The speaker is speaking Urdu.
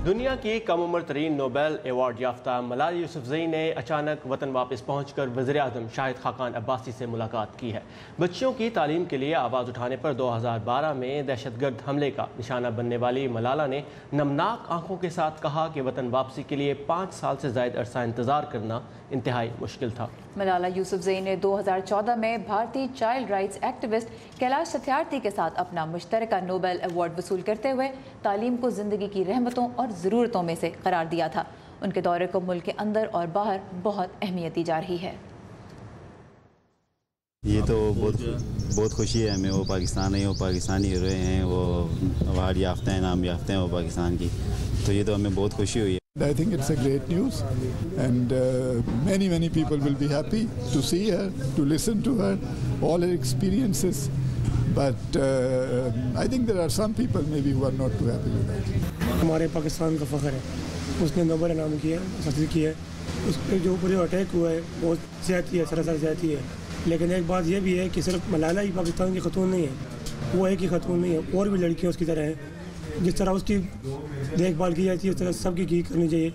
دنیا کی کم عمر ترین نوبل ایوارڈ یافتہ ملالا یوسفزئی نے اچانک وطن واپس پہنچ کر وزیر اعظم شاہد خاقان عباسی سے ملاقات کی ہے۔ بچیوں کی تعلیم کے لیے آواز اٹھانے پر 2012 میں دہشت گرد حملے کا نشانہ بننے والی ملالا نے نمناک آنکھوں کے ساتھ کہا کہ وطن واپسی کے لیے 5 سال سے زائد عرصہ انتظار کرنا انتہائی مشکل تھا۔ ملالا یوسفزئی نے 2014 میں بھارتی child rights activist Kailash Satyarthi کے ساتھ اپنا مشترکہ نوبل ایوارڈ وصول کرتے ہوئے تعلیم کو زندگی کی رحمتوں اور ضرورتوں میں سے قرار دیا تھا۔ ان کے دورے کو ملک کے اندر اور باہر بہت اہمیت دی جا رہی ہے۔ یہ تو بہت خوشی ہے ہمیں، وہ پاکستانی وہ پاکستانی رہے ہیں، وہ ایوارڈ یافتہ ہیں، نام یافتہ ہیں وہ پاکستان کی، تو یہ تو ہمیں بہت خوشی ہوئی ہے۔ I think it's a great news, and many people will be happy to see her, to listen to her, all her experiences. But I think there are some people maybe who are not too happy with that. ہمارے پاکستان کا فخر ہے، اس نے نوبل انعام کیا ہے، حاصل کیا ہے۔ اس پہ جو پورے اٹیک ہوا ہے بہت زیادتی ہے، سراسر زیادتی ہے، لیکن ایک بات یہ بھی ہے کہ صرف ملالا ہی پاکستان کی خاتون نہیں ہے، وہ ایک ہی خاتون نہیں ہے، اور بھی لڑکیاں اس کی طرح ہیں۔ جس طرح اس کی دیکھ بھال کی جاتی ہے اس طرح سب کی کرنی چاہیے۔